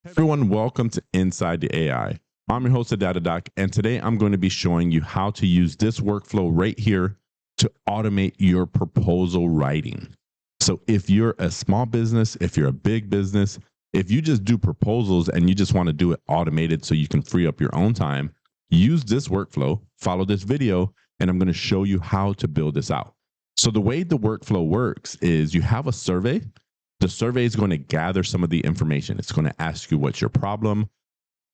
Hey everyone, welcome to Inside the AI. I'm your host, Doc, and today I'm going to be showing you how to use this workflow right here to automate your proposal writing. So if you're a small business, if you're a big business, if you just do proposals and you just want to do it automated so you can free up your own time, use this workflow, follow this video, and I'm going to show you how to build this out. So the way the workflow works is you have a survey. The survey is going to gather some of the information. It's going to ask you what's your problem,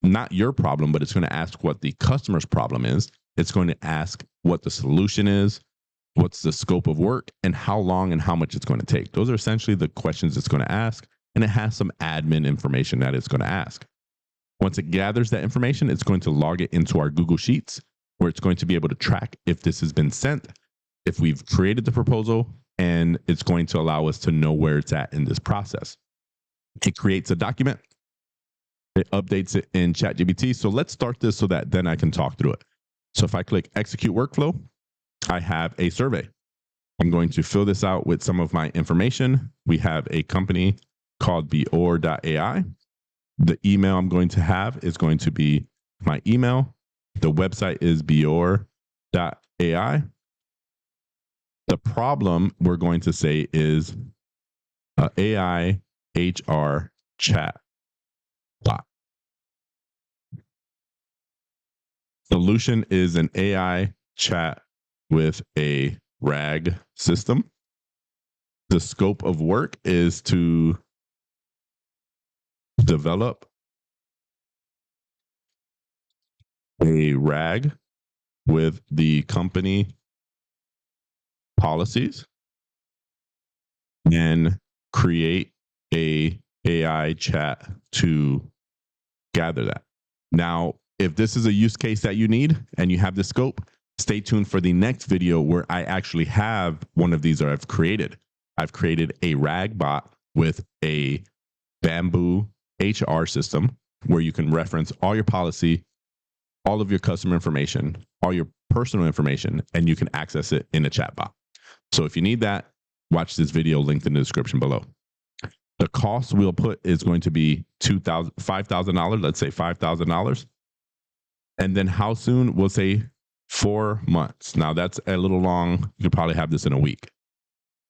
not your problem, but it's going to ask what the customer's problem is. It's going to ask what the solution is, what's the scope of work, and how long and how much it's going to take. Those are essentially the questions it's going to ask, and it has some admin information that it's going to ask. Once it gathers that information, it's going to log it into our Google Sheets, where it's going to be able to track if this has been sent, if we've created the proposal, and it's going to allow us to know where it's at in this process. It creates a document. It updates it in ChatGPT. So let's start this so that then I can talk through it. So if I click execute workflow, I have a survey. I'm going to fill this out with some of my information. We have a company called Bior.ai. The email I'm going to have is going to be my email. The website is Bior.ai. The problem we're going to say is AI HR chat bot. Solution is an AI chat with a RAG system. The scope of work is to develop a RAG with the company policies and create a AI chat to gather that. Now, if this is a use case that you need and you have the scope, stay tuned for the next video where I actually have one of these that I've created. I've created a RAG bot with a Bamboo HR system where you can reference all your policy, all of your customer information, all your personal information, and you can access it in a chat bot. So if you need that, watch this video linked in the description below. The cost we'll put is going to be $5,000. Let's say $5,000. And then how soon? We'll say 4 months. Now that's a little long. You could probably have this in a week.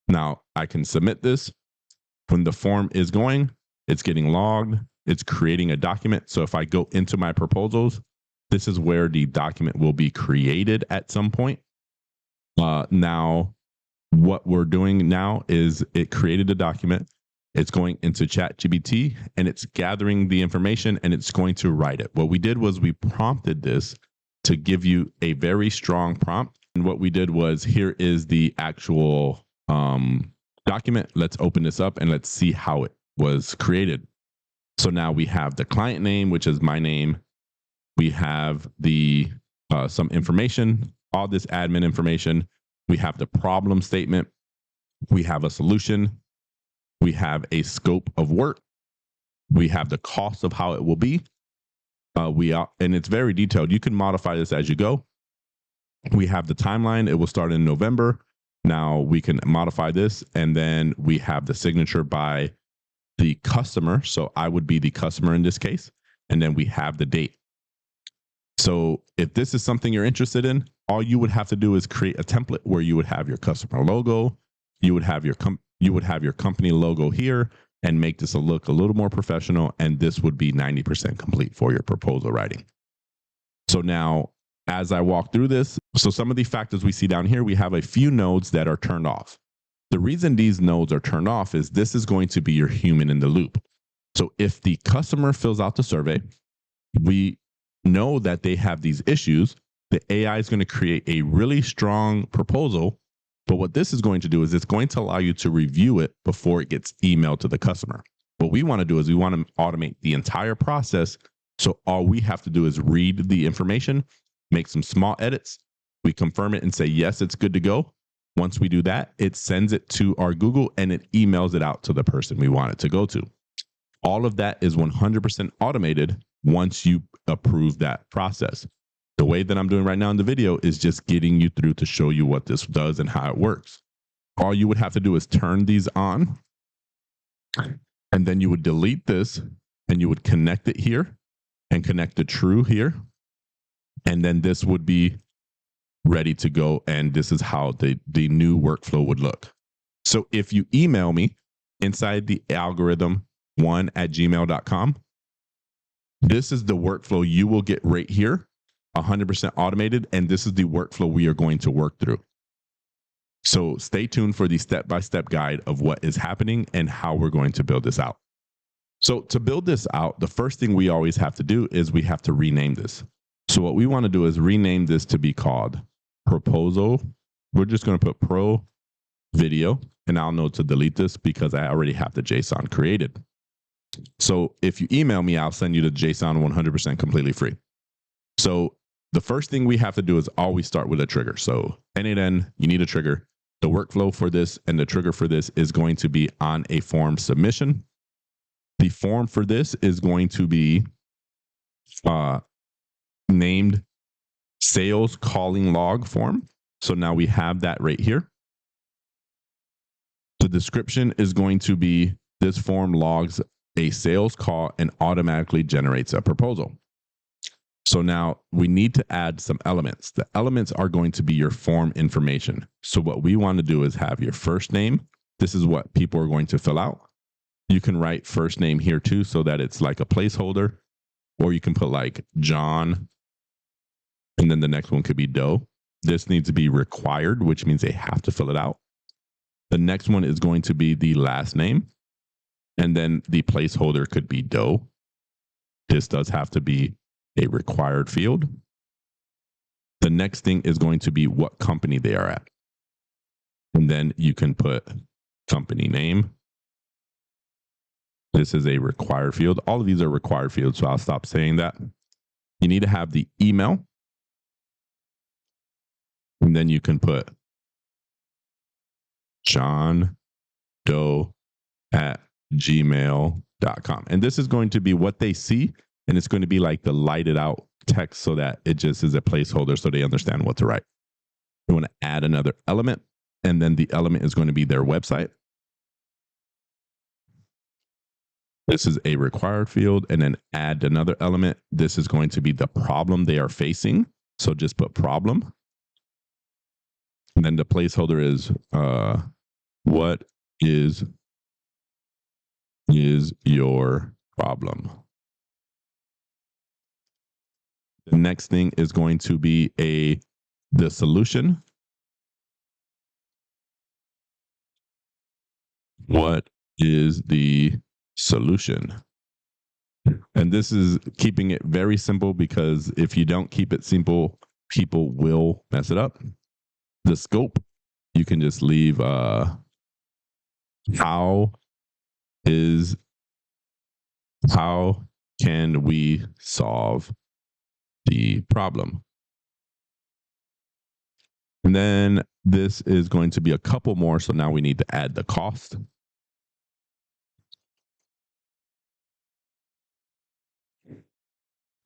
Now I can submit this. When the form is going, it's getting logged. It's creating a document. So if I go into my proposals, this is where the document will be created at some point. Now, what we're doing now is it created a document. It's going into ChatGPT and it's gathering the information and it's going to write it. What we did was we prompted this to give you a very strong prompt. And what we did was here is the actual document. Let's open this up and let's see how it was created. So now we have the client name, which is my name. We have the some information, all this admin information. We have the problem statement. We have a solution. We have a scope of work. We have the cost of how it will be. And it's very detailed. You can modify this as you go. We have the timeline. It will start in November. Now we can modify this. And then we have the signature by the customer. So I would be the customer in this case. And then we have the date. So if this is something you're interested in, all you would have to do is create a template where you would have your customer logo, you would have your company logo here, and make this look a little more professional. And this would be 90% complete for your proposal writing. So now, as I walk through this, so some of the factors we see down here, we have a few nodes that are turned off. The reason these nodes are turned off is this is going to be your human in the loop. So if the customer fills out the survey, we know that they have these issues. The AI is going to create a really strong proposal. But what this is going to do is it's going to allow you to review it before it gets emailed to the customer. What we want to do is we want to automate the entire process. So all we have to do is read the information, make some small edits. We confirm it and say, yes, it's good to go. Once we do that, it sends it to our Google and it emails it out to the person we want it to go to. All of that is 100% automated once you approve that process. The way that I'm doing right now in the video is just getting you through to show you what this does and how it works. All you would have to do is turn these on, and then you would delete this and you would connect it here and connect the true here. And then this would be ready to go. And this is how the new workflow would look. So if you email me inside the algorithm1@gmail.com, this is the workflow you will get right here, 100% automated. And this is the workflow we are going to work through. So stay tuned for the step-by-step guide of what is happening and how we're going to build this out. So to build this out, the first thing we always have to do is we have to rename this. So what we want to do is rename this to be called proposal. We're just going to put pro video, and I'll know to delete this because I already have the JSON created. So if you email me, I'll send you the JSON 100% completely free. So the first thing we have to do is always start with a trigger. So N8N, you need a trigger. The workflow for this and the trigger for this is going to be on a form submission. The form for this is going to be named sales calling log form. So now we have that right here. The description is going to be this form logs a sales call and automatically generates a proposal. So now we need to add some elements. The elements are going to be your form information. So what we want to do is have your first name. This is what people are going to fill out. You can write first name here too, so that it's like a placeholder, or you can put like John, and then the next one could be Doe. This needs to be required, which means they have to fill it out. The next one is going to be the last name, and then the placeholder could be Doe. This does have to be a required field. The next thing is going to be what company they are at. And then you can put company name. This is a required field. All of these are required fields, so I'll stop saying that. You need to have the email. And then you can put johndoe@gmail.com. And this is going to be what they see. And it's going to be like the lighted out text so that it just is a placeholder so they understand what to write. You want to add another element, and then the element is going to be their website. This is a required field, and then add another element. This is going to be the problem they are facing. So just put problem. And then the placeholder is what is your problem? The next thing is going to be the solution. What is the solution? And this is keeping it very simple, because if you don't keep it simple, people will mess it up. The scope, you can just leave how can we solve the problem? And then this is going to be a couple more. So now we need to add the cost.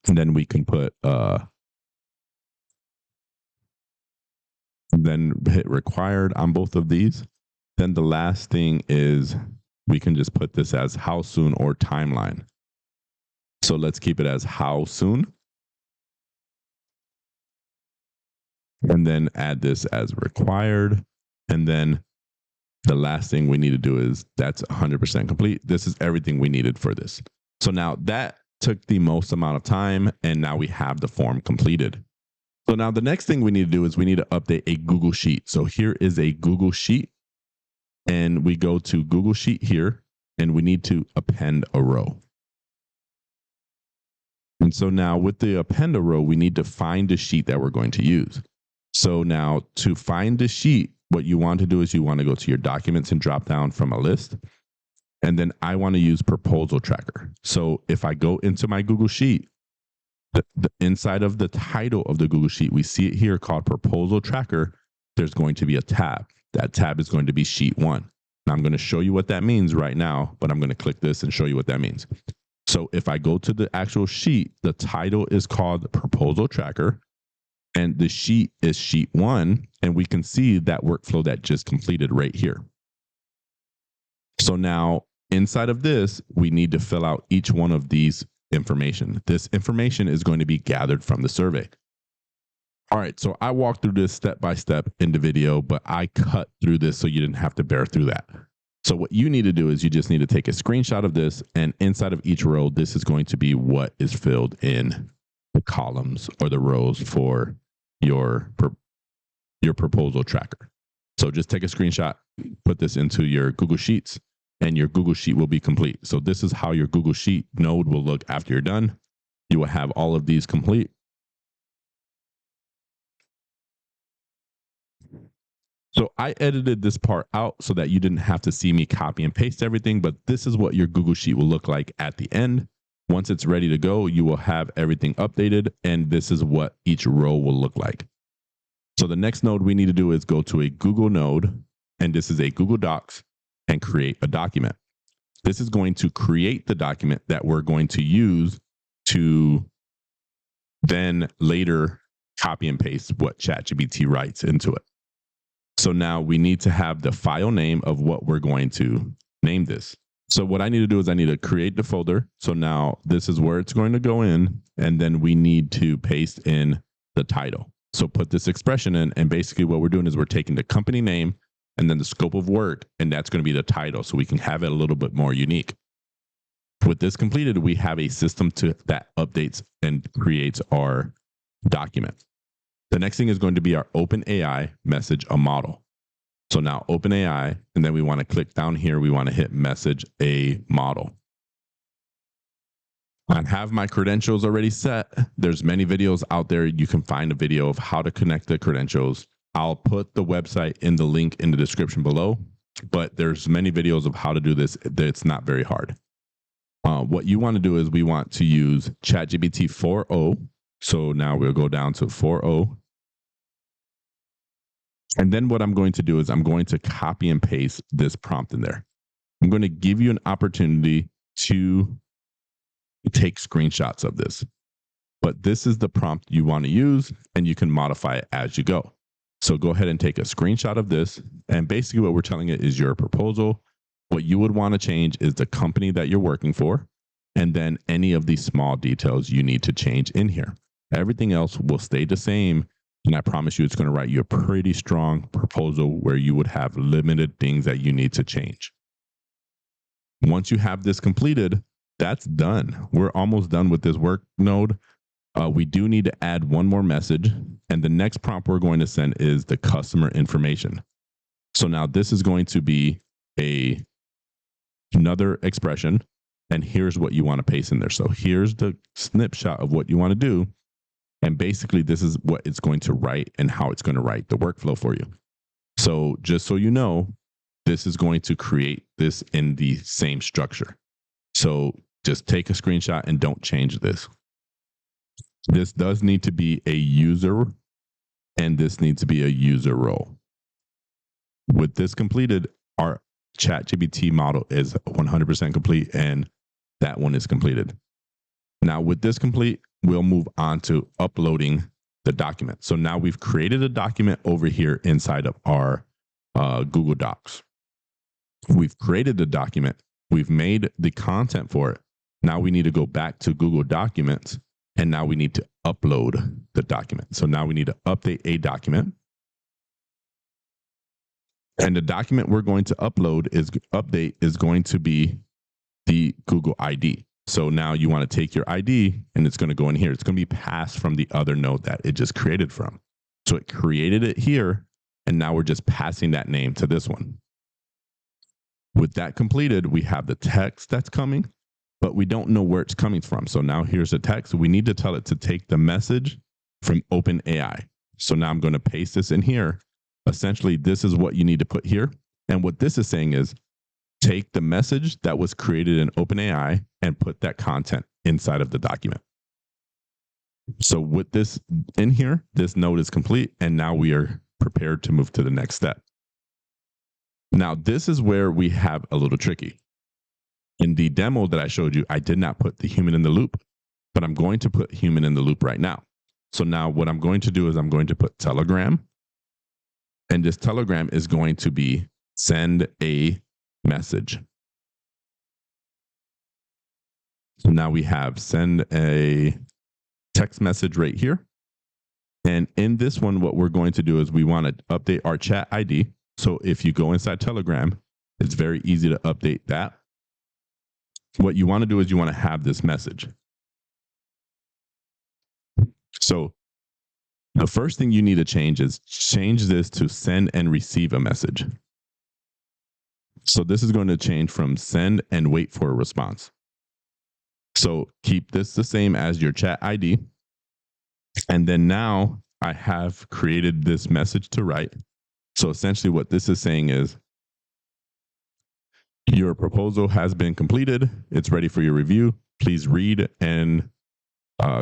And then we can put then hit required on both of these. Then the last thing is we can just put this as how soon or timeline. So let's keep it as how soon. And then add this as required. And then the last thing we need to do is that's 100% complete. This is everything we needed for this. So now that took the most amount of time, and now we have the form completed. So now the next thing we need to do is we need to update a Google Sheet. So here is a Google Sheet, and we go to Google Sheet here, and we need to append a row. And so now with the append a row, we need to find the sheet that we're going to use. So now to find the sheet, what you want to do is you want to go to your documents and drop down from a list. And then I want to use proposal tracker. So if I go into my Google Sheet, the inside of the title of the Google Sheet, we see it here called proposal tracker. There's going to be a tab. That tab is going to be sheet 1. Now I'm going to show you what that means right now, but I'm going to click this and show you what that means. So if I go to the actual sheet, the title is called proposal tracker, and the sheet is sheet 1. And we can see that workflow that just completed right here. So now inside of this, we need to fill out each one of these information. This information is going to be gathered from the survey. All right, so I walked through this step by step in the video, but I cut through this so you didn't have to bear through that. So what you need to do is you just need to take a screenshot of this, and inside of each row, this is going to be what is filled in the columns or the rows for your proposal tracker. So just take a screenshot, put this into your Google Sheets, and your Google Sheet will be complete. So this is how your Google Sheet node will look after you're done. You will have all of these complete. So I edited this part out so that you didn't have to see me copy and paste everything, but this is what your Google Sheet will look like at the end. Once it's ready to go, you will have everything updated, and this is what each row will look like. So the next node we need to do is go to a Google node, and this is a Google Docs, and create a document. This is going to create the document that we're going to use to then later copy and paste what ChatGPT writes into it. So now we need to have the file name of what we're going to name this. So what I need to do is I need to create the folder. So now this is where it's going to go in, and then we need to paste in the title. So put this expression in, and basically what we're doing is we're taking the company name and then the scope of work, and that's going to be the title, so we can have it a little bit more unique. With this completed, we have a system that updates and creates our document. The next thing is going to be our OpenAI message a model. So now OpenAI, and then we want to click down here. We want to hit message a model. I have my credentials already set. There's many videos out there. You can find a video of how to connect the credentials. I'll put the website in the link in the description below, but there's many videos of how to do this. It's not very hard. What you want to do is we want to use ChatGPT 4.0. So now we'll go down to 4.0. And then what I'm going to do is I'm going to copy and paste this prompt in there. I'm going to give you an opportunity to take screenshots of this. But this is the prompt you want to use, and you can modify it as you go. So go ahead and take a screenshot of this. And basically what we're telling it is your proposal. What you would want to change is the company that you're working for, and then any of these small details you need to change in here. Everything else will stay the same. And I promise you, it's going to write you a pretty strong proposal where you would have limited things that you need to change. Once you have this completed, that's done. We're almost done with this work node. We do need to add one more message. And the next prompt we're going to send is the customer information. So now this is going to be another expression. And here's what you want to paste in there. So here's the snapshot of what you want to do. And basically, this is what it's going to write and how it's going to write the workflow for you. So just so you know, this is going to create this in the same structure. So just take a screenshot and don't change this. This does need to be a user, and this needs to be a user role. With this completed, our ChatGPT model is 100% complete, and that one is completed. Now with this complete, we'll move on to uploading the document. So now we've created a document over here inside of our Google Docs. We've created the document. We've made the content for it. Now we need to go back to Google Documents, and now we need to upload the document. So now we need to update a document. And the document we're going to update is going to be the Google ID. So now you want to take your ID, and it's going to go in here. It's going to be passed from the other node that it just created from. So it created it here, and now we're just passing that name to this one. With that completed, we have the text that's coming, but we don't know where it's coming from. So now here's the text. We need to tell it to take the message from OpenAI. So now I'm going to paste this in here. Essentially, this is what you need to put here. And what this is saying is, take the message that was created in OpenAI and put that content inside of the document. So with this in here, this node is complete, and now we are prepared to move to the next step. Now, this is where we have a little tricky. In the demo that I showed you, I did not put the human in the loop, but I'm going to put human in the loop right now. So now what I'm going to do is I'm going to put Telegram, and this Telegram is going to be send a message. So now we have send a text message right here. And in this one, what we're going to do is we want to update our chat ID. So if you go inside Telegram, it's very easy to update that. What you want to do is you want to have this message. So the first thing you need to change is change this to send and receive a message. So this is going to change from send and wait for a response. So keep this the same as your chat ID. And then now I have created this message to write. So essentially what this is saying is your proposal has been completed. It's ready for your review. Please read and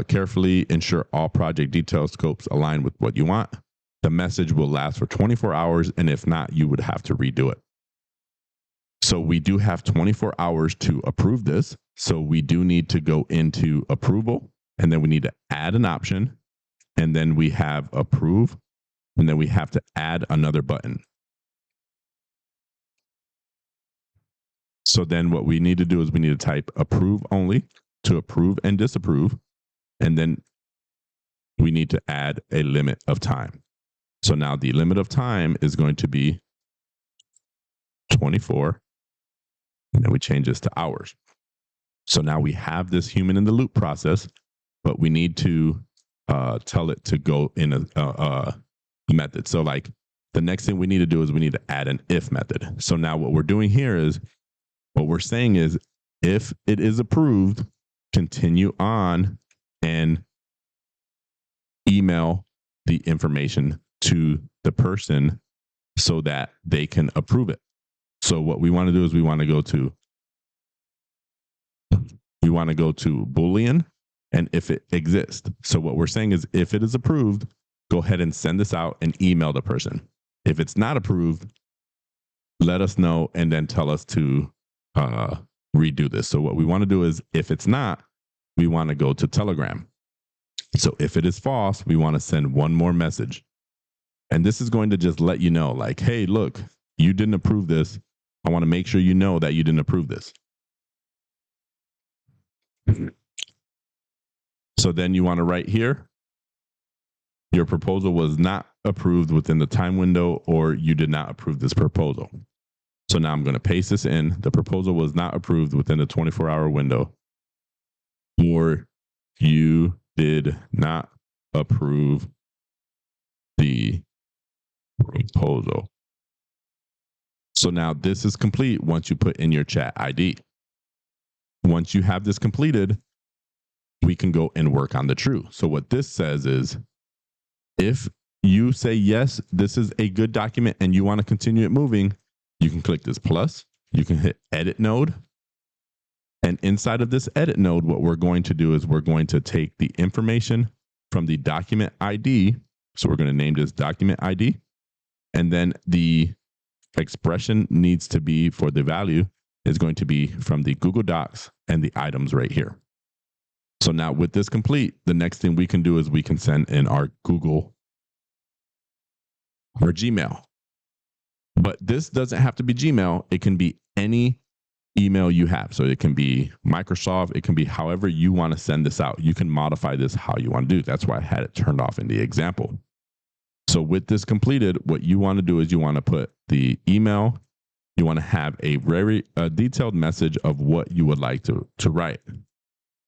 carefully ensure all project detail scopes align with what you want. The message will last for 24 hours. And if not, you would have to redo it. So we do have 24 hours to approve this. So we do need to go into approval, and then we need to add an option, and then we have approve, and then we have to add another button. So then what we need to do is we need to type approve only to approve and disapprove. And then we need to add a limit of time. So now the limit of time is going to be 24. And then we change this to hours. So now we have this human in the loop process, but we need to tell it to go in a method. So like the next thing we need to do is we need to add an if method. So now what we're doing here is what we're saying is if it is approved, continue on and email the information to the person so that they can approve it. So what we want to do is we want to go to Boolean and if it exists. So what we're saying is if it is approved, go ahead and send this out and email the person. If it's not approved, let us know and then tell us to redo this. So what we want to do is if it's not, we want to go to Telegram. So if it is false, we want to send one more message. And this is going to just let you know like, hey, look, you didn't approve this. I want to make sure you know that you didn't approve this. So then you want to write here, your proposal was not approved within the time window, or you did not approve this proposal. So now I'm going to paste this in. The proposal was not approved within the 24-hour window, or you did not approve the proposal. So now this is complete once you put in your chat ID. Once you have this completed, we can go and work on the true. So what this says is, if you say, yes, this is a good document and you want to continue it moving, you can click this plus, you can hit edit node. And inside of this edit node, what we're going to do is we're going to take the information from the document ID. So we're going to name this document ID. And then the expression needs to be for the value is going to be from the Google Docs and the items right here. So now with this complete, the next thing we can do is we can send in our Google or Gmail. But this doesn't have to be Gmail. It can be any email you have. So it can be Microsoft. It can be however you want to send this out. You can modify this how you want to do. That's why I had it turned off in the example. So with this completed, what you want to do is you want to put the email. You want to have a very detailed message of what you would like to write.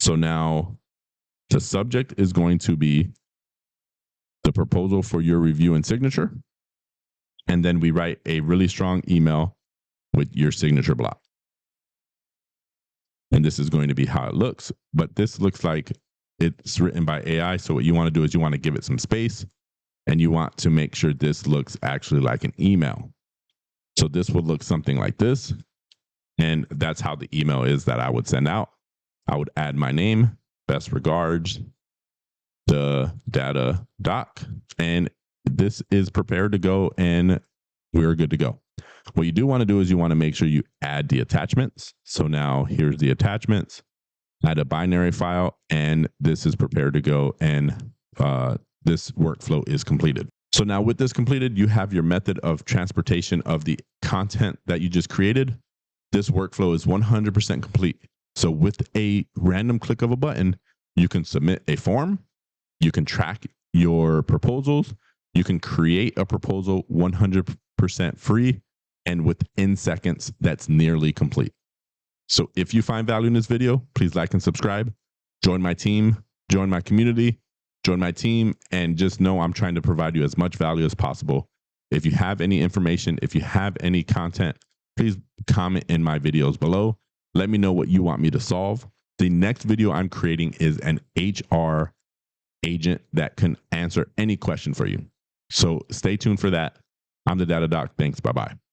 So now the subject is going to be the proposal for your review and signature. And then we write a really strong email with your signature block. And this is going to be how it looks. But this looks like it's written by AI. So what you want to do is you want to give it some space. And you want to make sure this looks actually like an email. So this would look something like this. And that's how the email is that I would send out. I would add my name, best regards, the data doc, and this is prepared to go and we're good to go. What you do want to do is you want to make sure you add the attachments. So now here's the attachments, add a binary file, and this is prepared to go and this workflow is completed. So now with this completed, you have your method of transportation of the content that you just created. This workflow is 100% complete. So with a random click of a button, you can submit a form, you can track your proposals, you can create a proposal 100% free, and within seconds, that's nearly complete. So if you find value in this video, please like and subscribe, join my team, join my community, join my team, and just know I'm trying to provide you as much value as possible. If you have any information, if you have any content, please comment in my videos below. Let me know what you want me to solve. The next video I'm creating is an HR agent that can answer any question for you. So stay tuned for that. I'm the Data Doc. Thanks. Bye-bye.